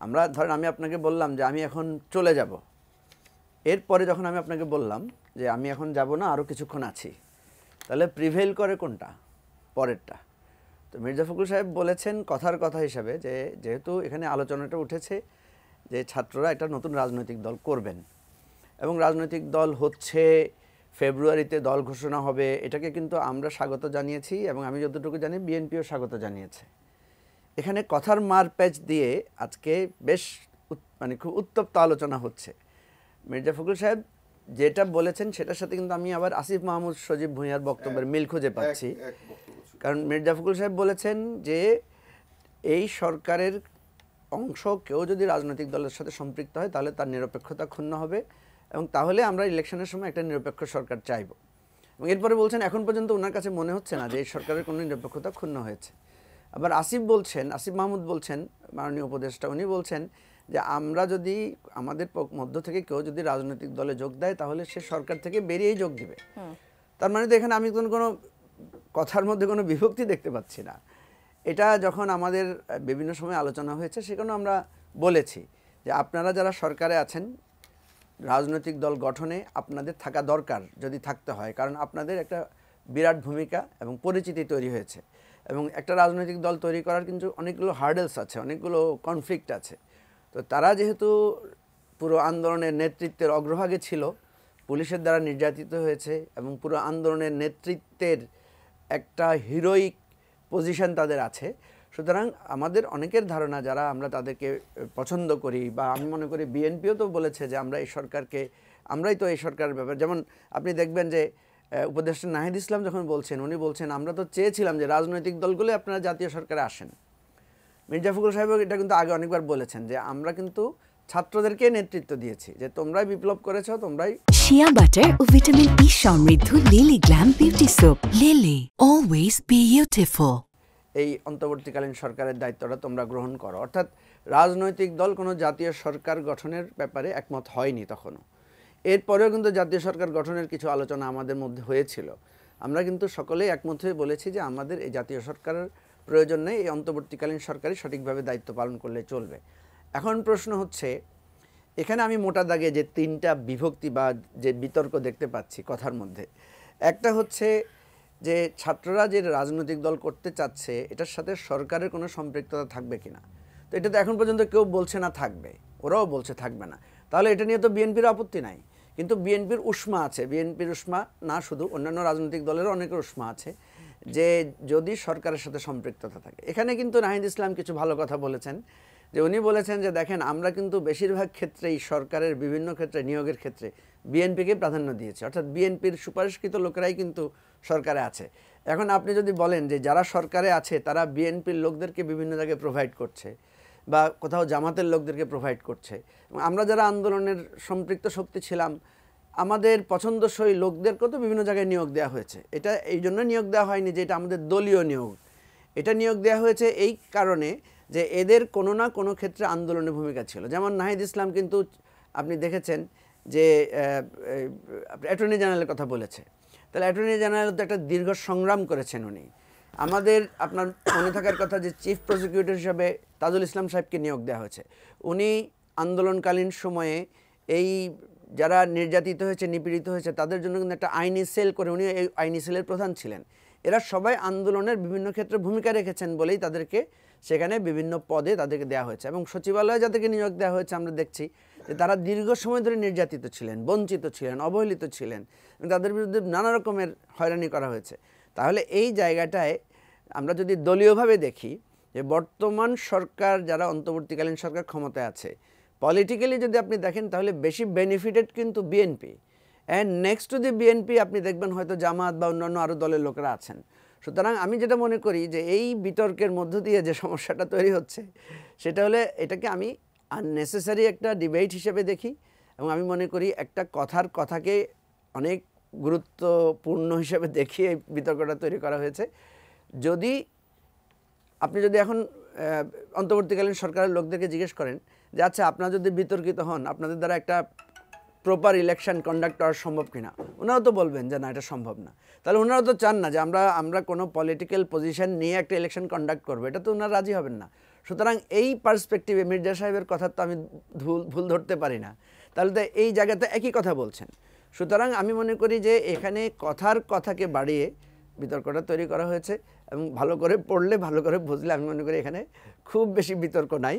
আমরা ধরেন আমি আপনাকে বললাম যে আমি এখন চলে যাব, এরপরে যখন আমি আপনাকে বললাম যে আমি এখন যাব না, আরও কিছুক্ষণ আছি, তাহলে প্রিভেইল করে কোনটা? পরেরটা। তো মির্জা ফখরুল সাহেব বলেছেন কথার কথা হিসাবে যে যেহেতু এখানে আলোচনাটা উঠেছে যে ছাত্ররা একটা নতুন রাজনৈতিক দল করবেন এবং রাজনৈতিক দল হচ্ছে, ফেব্রুয়ারিতে দল ঘোষণা হবে, এটাকে কিন্তু আমরা স্বাগত জানিয়েছি এবং আমি যতটুকু জানি বিএনপিও স্বাগত জানিয়েছে। এখানে কথার মারপ্যাচ দিয়ে আজকে বেশ মানে খুব উত্তপ্ত আলোচনা হচ্ছে। মির্জা ফখরুল সাহেব যেটা বলেছেন সেটার সাথে কিন্তু আমি আবার আসিফ মাহমুদ সজীব ভুঁইয়ার বক্তব্যের মিল খুঁজে পাচ্ছি। কারণ মির্জা ফখরুল সাহেব বলেছেন যে এই সরকারের অংশ কেউ যদি রাজনৈতিক দলের সাথে সম্পৃক্ত হয় তাহলে তার নিরপেক্ষতা ক্ষুণ্ণ হবে এবং তাহলে আমরা ইলেকশনের সময় একটা নিরপেক্ষ সরকার চাইব। এবং এরপরে বলছেন এখন পর্যন্ত ওনার কাছে মনে হচ্ছে না যে এই সরকারের কোনো নিরপেক্ষতা ক্ষুণ্ণ হয়েছে। আবার আসিফ মাহমুদ বলছেন, মাননীয় উপদেষ্টা, উনি বলছেন যে আমরা যদি আমাদের মধ্য থেকে কেউ যদি রাজনৈতিক দলে যোগ দেয় তাহলে সে সরকার থেকে বেরিয়েই যোগ দিবে। তার মানে তো এখানে আমি কোনো কথার মধ্যে কোনো বিভক্তি দেখতে পাচ্ছি না। এটা যখন আমাদের বিভিন্ন সময় আলোচনা হয়েছে সেখানে আমরা বলেছি যে আপনারা যারা সরকারে আছেন রাজনৈতিক দল গঠনে আপনাদের থাকা দরকার যদি থাকতে হয়, কারণ আপনাদের একটা বিরাট ভূমিকা এবং পরিচিতি তৈরি হয়েছে এবং একটা রাজনৈতিক দল তৈরি করার কিন্তু অনেকগুলো হার্ডেলস আছে, অনেকগুলো কনফ্লিক্ট আছে। তো তারা যেহেতু পুরো আন্দোলনের নেতৃত্বের অগ্রভাগে ছিল, পুলিশের দ্বারা নির্যাতিত হয়েছে এবং পুরো আন্দোলনের নেতৃত্বের একটা হিরোইক পজিশন তাদের আছে, সুতরাং আমাদের অনেকের ধারণা যারা আমরা তাদেরকে পছন্দ করি বা আমি মনে করি বিএনপিও তো বলেছে যে আমরা এই সরকারকে, আমরাই তো এই সরকারের ব্যাপার, যেমন আপনি দেখবেন যে উপদেষ্টা নাহিদ ইসলাম যখন বলছেন, উনি বলছেন আমরা তো চেয়েছিলাম যে রাজনৈতিক দলগুলো আপনারা জাতীয় সরকারে আসেন। মির্জা ফখরুল সাহেব এটা কিন্তু আগে অনেকবার বলেছেন যে আমরা কিন্তু ছাত্রদেরকে নেতৃত্ব দিয়েছি, যে তোমরাই বিপ্লব করেছো, তোমরাই। শিয়া বাটার ও ভিটামিন ই সমৃদ্ধ lily glam beauty soap, lily always beautiful. এই অন্তর্বর্তীকালীন সরকারের দায়িত্বটা তোমরা গ্রহণ করো। অর্থাৎ রাজনৈতিক দল কোনো জাতীয় সরকার গঠনের ব্যাপারে একমত হয়নি তখনও। এরপরেও কিন্তু জাতীয় সরকার গঠনের কিছু আলোচনা আমাদের মধ্যে হয়েছিল। আমরা কিন্তু সকলেই একমত হয়ে বলেছি যে আমাদের এই জাতীয় সরকারের প্রয়োজন নেই, এই অন্তর্বর্তীকালীন সরকারই সঠিকভাবে দায়িত্ব পালন করলে চলবে। এখন প্রশ্ন হচ্ছে, এখানে আমি মোটা দাগে যে তিনটা বিভক্তি বা যে বিতর্ক দেখতে পাচ্ছি কথার মধ্যে, একটা হচ্ছে যে ছাত্ররা যে রাজনৈতিক দল করতে চাচ্ছে এটার সাথে সরকারের কোনো সম্পৃক্ততা থাকবে কিনা। তো এটা তো এখন পর্যন্ত কেউ বলছে না থাকবে, ওরাও বলছে থাকবে না, তাহলে এটা নিয়ে তো বিএনপির আপত্তি নাই। কিন্তু বিএনপির উষ্মা আছে, বিএনপির উষ্মা না শুধু অন্যান্য রাজনৈতিক দলেরও অনেকের উষ্মা আছে যে যদি সরকারের সাথে সম্পৃক্ততা থাকে। এখানে কিন্তু নাহিদ ইসলাম কিছু ভালো কথা বলেছেন, যে উনি বলেছেন যে দেখেন আমরা কিন্তু বেশিরভাগ ক্ষেত্রেই সরকারের বিভিন্ন ক্ষেত্রে নিয়োগের ক্ষেত্রে বিএনপিকে প্রাধান্য দিয়েছে, অর্থাৎ বিএনপির সুপারিশকৃত লোকেরাই কিন্তু সরকারে আছে। এখন আপনি যদি বলেন যে যারা সরকারে আছে তারা বিএনপির লোকদেরকে বিভিন্ন জায়গায় প্রোভাইড করছে বা কোথাও জামাতের লোকদেরকে প্রোভাইড করছে, এবং আমরা যারা আন্দোলনের সম্পৃক্ত শক্তি ছিলাম আমাদের পছন্দসই লোকদেরকেও তো বিভিন্ন জায়গায় নিয়োগ দেওয়া হয়েছে। এটা এই জন্য নিয়োগ দেওয়া হয়নি যে এটা আমাদের দলীয় নিয়োগ, এটা নিয়োগ দেওয়া হয়েছে এই কারণে যে এদের কোনো না কোনো ক্ষেত্রে আন্দোলনের ভূমিকা ছিল। যেমন নাহিদ ইসলাম কিন্তু আপনি দেখেছেন যে অ্যাটর্নি জেনারেলের কথা বলেছে, তাহলে অ্যাটর্নি জেনারেল তো একটা দীর্ঘ সংগ্রাম করেছেন উনি। আমাদের আপনার মনে থাকার কথা যে চিফ প্রসিকিউটর হিসাবে তাজুল ইসলাম সাহেবকে নিয়োগ দেওয়া হয়েছে, উনি আন্দোলনকালীন সময়ে এই যারা নির্যাতিত হয়েছে, নিপীড়িত হয়েছে তাদের জন্য কিন্তু একটা আইনি সেল করে উনি এই আইনি সেলের প্রধান ছিলেন। এরা সবাই আন্দোলনের বিভিন্ন ক্ষেত্রে ভূমিকা রেখেছেন বলেই তাদেরকে সেখানে বিভিন্ন পদে তাদেরকে দেওয়া হয়েছে। এবং সচিবালয়ে যাদেরকে নিয়োগ দেওয়া হয়েছে আমরা দেখছি যে তারা দীর্ঘ সময় ধরে নির্যাতিত ছিলেন, বঞ্চিত ছিলেন, অবহেলিত ছিলেন, তাদের বিরুদ্ধে নানা রকমের হয়রানি করা হয়েছে। তাহলে এই জায়গাটায় আমরা যদি দলীয়ভাবে দেখি যে বর্তমান সরকার যারা অন্তর্বর্তীকালীন সরকার ক্ষমতায় আছে, পলিটিক্যালি যদি আপনি দেখেন তাহলে বেশি বেনিফিটেড কিন্তু BNP, and next to the BNP আপনি দেখবেন হয়তো জামাত বা অন্যান্য আরও দলের লোকেরা আছেন। সুতরাং আমি যেটা মনে করি যে এই বিতর্কের মধ্য দিয়ে যে সমস্যাটা তৈরি হচ্ছে সেটা হলে এটাকে আমি আননেসেসারি একটা ডিবেট হিসেবে দেখি, এবং আমি মনে করি একটা কথাকে অনেক গুরুত্বপূর্ণ হিসেবে দেখিয়ে এই বিতর্কটা তৈরি করা হয়েছে। যদি আপনি যদি এখন অন্তর্বর্তীকালীন সরকারের লোকদেরকে জিজ্ঞেস করেন যে আচ্ছা আপনারা যদি বিতর্কিত হন আপনাদের দ্বারা একটা প্রপার ইলেকশন কন্ডাক্ট করা সম্ভব কিনা, ওনারাও তো বলবেন যে না এটা সম্ভব না। তাহলে ওনারাও তো চান না যে আমরা কোনো পলিটিক্যাল পজিশন নিয়ে একটা ইলেকশন কন্ডাক্ট করবো, এটা তো ওনারা রাজি হবেন না। সুতরাং এই পার্সপেক্টিভে মির্জা সাহেবের কথা তো আমি ভুল ধরতে পারি না, তাহলে তো এই জায়গাতে একই কথা বলছেন। সুতরাং আমি মনে করি যে এখানে কথাকে বাড়িয়ে বিতর্কটা তৈরি করা হয়েছে এবং ভালো করে পড়লে ভালো করে বুঝলে আমি মনে করি এখানে খুব বেশি বিতর্ক নাই।